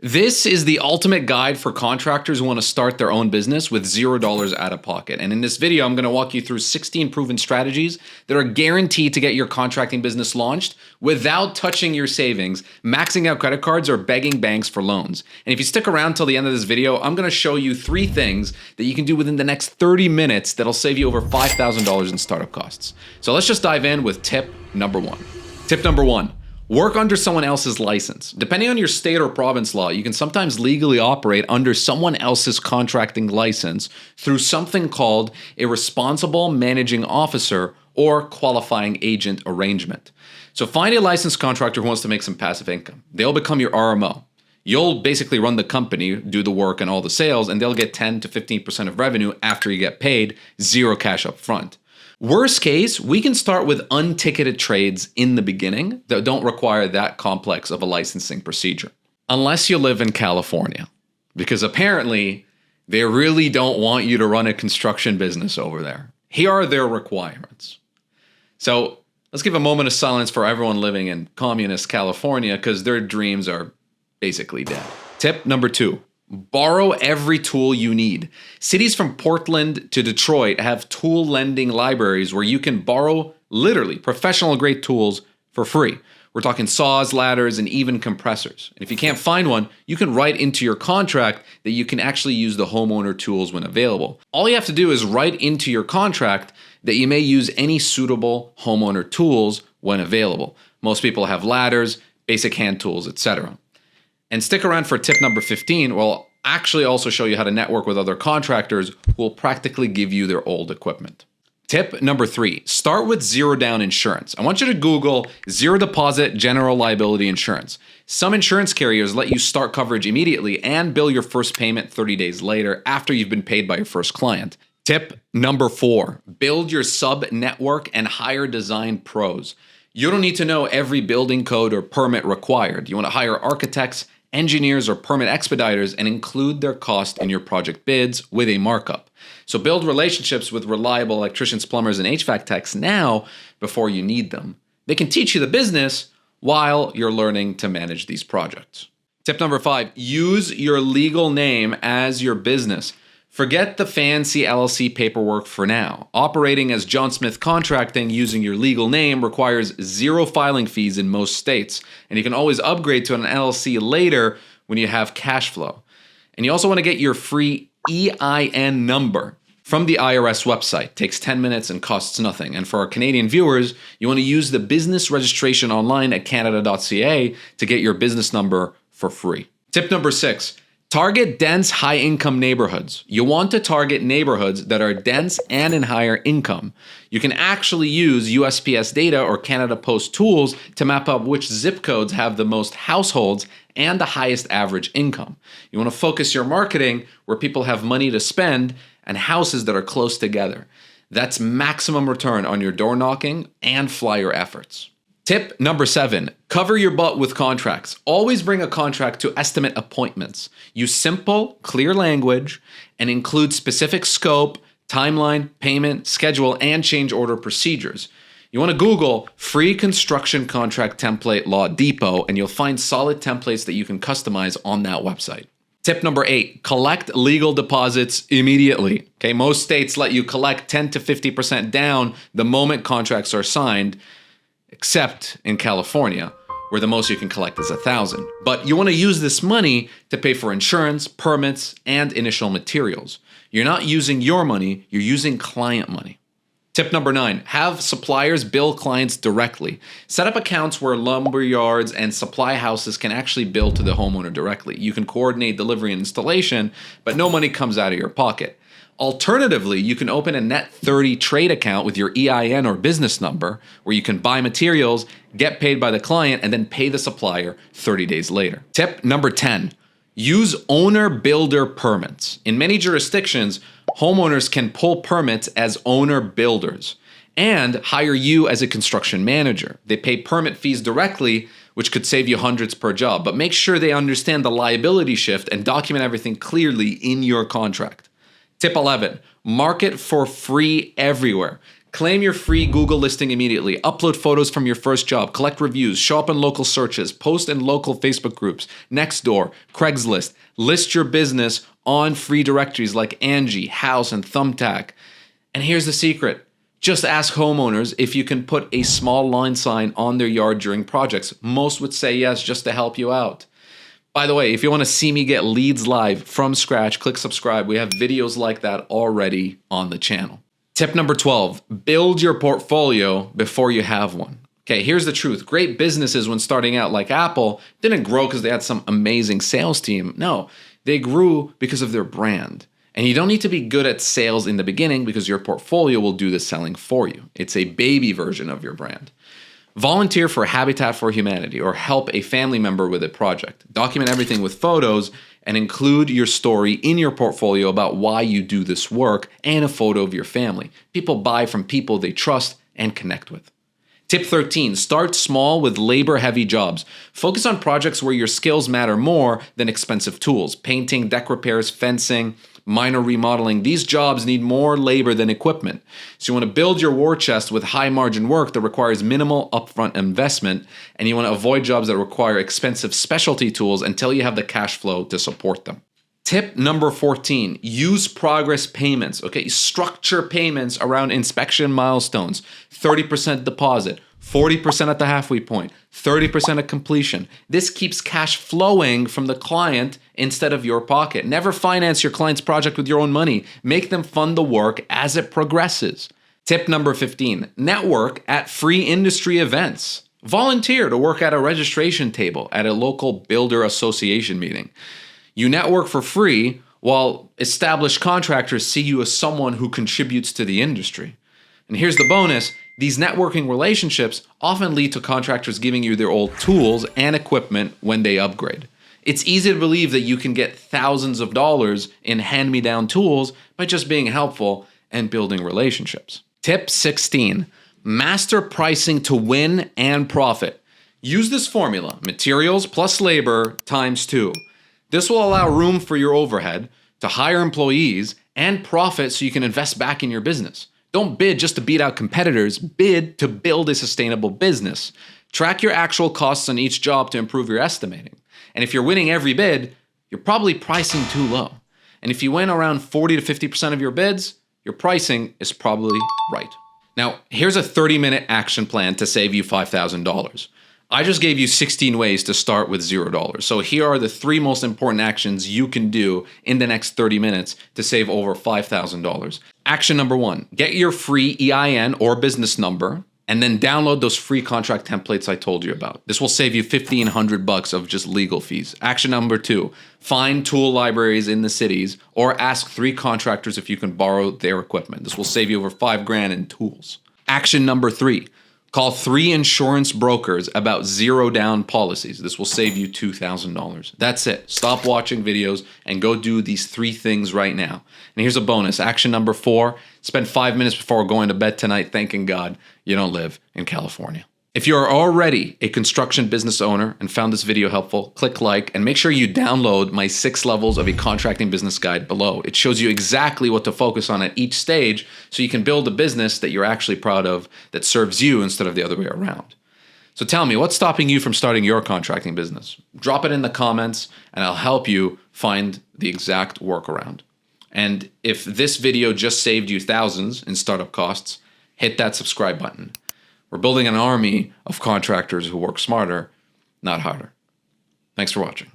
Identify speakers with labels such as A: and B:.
A: This is the ultimate guide for contractors who want to start their own business with $0 out of pocket. And in this video, I'm going to walk you through 16 proven strategies that are guaranteed to get your contracting business launched without touching your savings, maxing out credit cards, or begging banks for loans. And if you stick around till the end of this video, I'm going to show you 3 things that you can do within the next 30 minutes that'll save you over $5,000 in startup costs. So let's just dive in with tip number 1. Tip number 1. Work under someone else's license. Depending on your state or province law, you can sometimes legally operate under someone else's contracting license through something called a responsible managing officer or qualifying agent arrangement. So find a licensed contractor who wants to make some passive income. They'll become your RMO. You'll basically run the company, do the work and all the sales, and they'll get 10 to 15% of revenue after you get paid, zero cash up front. Worst case, we can start with unticketed trades in the beginning that don't require that complex of a licensing procedure. Unless you live in California, because apparently they really don't want you to run a construction business over there. Here are their requirements. So let's give a moment of silence for everyone living in communist California because their dreams are basically dead. Tip number 2. Borrow every tool you need. Cities from Portland to Detroit have tool lending libraries where you can borrow literally professional grade tools for free. We're talking saws, ladders, and even compressors. And if you can't find one, you can write into your contract that you can actually use the homeowner tools when available. All you have to do is write into your contract that you may use any suitable homeowner tools when available. Most people have ladders, basic hand tools, etc. And stick around for tip number 15. We'll actually also show you how to network with other contractors who will practically give you their old equipment. Tip number 3, start with zero down insurance. I want you to Google zero deposit general liability insurance. Some insurance carriers let you start coverage immediately and bill your first payment 30 days later after you've been paid by your first client. Tip number 4, build your sub network and hire design pros. You don't need to know every building code or permit required. You want to hire architects, engineers, or permit expediters and include their cost in your project bids with a markup. So build relationships with reliable electricians, plumbers, and HVAC techs now before you need them. They can teach you the business while you're learning to manage these projects. Tip number 5, use your legal name as your business. Forget the fancy LLC paperwork for now. Operating as John Smith Contracting using your legal name requires 0 filing fees in most states, and you can always upgrade to an LLC later when you have cash flow. And you also want to get your free EIN number from the IRS website. It takes 10 minutes and costs nothing. And for our Canadian viewers, you want to use the business registration online at canada.ca to get your business number for free. Tip number 6. Target dense, high-income neighborhoods. You want to target neighborhoods that are dense and in higher income. You can actually use USPS data or Canada Post tools to map out which zip codes have the most households and the highest average income. You want to focus your marketing where people have money to spend and houses that are close together. That's maximum return on your door knocking and flyer efforts. Tip number 7, cover your butt with contracts. Always bring a contract to estimate appointments. Use simple, clear language and include specific scope, timeline, payment, schedule, and change order procedures. You want to Google free construction contract template Law Depot and you'll find solid templates that you can customize on that website. Tip number 8, collect legal deposits immediately. Okay, most states let you collect 10 to 50% down the moment contracts are signed, except in California, where the most you can collect is $1,000. But you want to use this money to pay for insurance, permits, and initial materials. You're not using your money, you're using client money. Tip number 9, have suppliers bill clients directly. Set up accounts where lumber yards and supply houses can actually bill to the homeowner directly. You can coordinate delivery and installation, but no money comes out of your pocket. Alternatively, you can open a Net 30 trade account with your EIN or business number where you can buy materials, get paid by the client, and then pay the supplier 30 days later. Tip number 10, use owner-builder permits. In many jurisdictions, homeowners can pull permits as owner-builders and hire you as a construction manager. They pay permit fees directly, which could save you hundreds per job, but make sure they understand the liability shift and document everything clearly in your contract. Tip 11, market for free everywhere. Claim your free Google listing immediately. Upload photos from your first job. Collect reviews. Show up in local searches. Post in local Facebook groups. Nextdoor, Craigslist. List your business on free directories like Angie, House, and Thumbtack. And here's the secret. Just ask homeowners if you can put a small line sign on their yard during projects. Most would say yes, just to help you out. By the way, if you want to see me get leads live from scratch, click subscribe. We have videos like that already on the channel. Tip number 12, build your portfolio before you have one. Okay, here's the truth. Great businesses when starting out like Apple didn't grow because they had some amazing sales team. No, they grew because of their brand. And you don't need to be good at sales in the beginning because your portfolio will do the selling for you. It's a baby version of your brand. Volunteer for Habitat for Humanity or help a family member with a project. Document everything with photos and include your story in your portfolio about why you do this work and a photo of your family. People buy from people they trust and connect with. Tip 13, start small with labor-heavy jobs. Focus on projects where your skills matter more than expensive tools. Painting, deck repairs, fencing, minor remodeling. These jobs need more labor than equipment. So you want to build your war chest with high-margin work that requires minimal upfront investment, and you want to avoid jobs that require expensive specialty tools until you have the cash flow to support them. Tip number 14, use progress payments. Okay, structure payments around inspection milestones. 30% deposit, 40% at the halfway point, 30% at completion. This keeps cash flowing from the client instead of your pocket. Never finance your client's project with your own money. Make them fund the work as it progresses. Tip number 15, network at free industry events. Volunteer to work at a registration table at a local builder association meeting. You network for free while established contractors see you as someone who contributes to the industry. And here's the bonus. These networking relationships often lead to contractors giving you their old tools and equipment when they upgrade. It's easy to believe that you can get thousands of dollars in hand-me-down tools by just being helpful and building relationships. Tip 16, master pricing to win and profit. Use this formula, materials plus labor times 2. This will allow room for your overhead, to hire employees, and profit so you can invest back in your business. Don't bid just to beat out competitors, bid to build a sustainable business. Track your actual costs on each job to improve your estimating. And if you're winning every bid, you're probably pricing too low. And if you win around 40 to 50% of your bids, your pricing is probably right. Now, here's a 30-minute action plan to save you $5,000. I just gave you 16 ways to start with $0. So here are the 3 most important actions you can do in the next 30 minutes to save over $5,000. Action number 1, get your free EIN or business number and then download those free contract templates I told you about. This will save you $1,500 of just legal fees. Action number 2, find tool libraries in the cities or ask 3 contractors if you can borrow their equipment. This will save you over $5,000 in tools. Action number 3, call 3 insurance brokers about zero down policies. This will save you $2,000. That's it. Stop watching videos and go do these 3 things right now. And here's a bonus. Action number 4, spend 5 minutes before going to bed tonight thanking God you don't live in California. If you're already a construction business owner and found this video helpful, click like and make sure you download my 6 levels of a contracting business guide below. It shows you exactly what to focus on at each stage so you can build a business that you're actually proud of that serves you instead of the other way around. So tell me, what's stopping you from starting your contracting business? Drop it in the comments and I'll help you find the exact workaround. And if this video just saved you thousands in startup costs, hit that subscribe button. We're building an army of contractors who work smarter, not harder. Thanks for watching.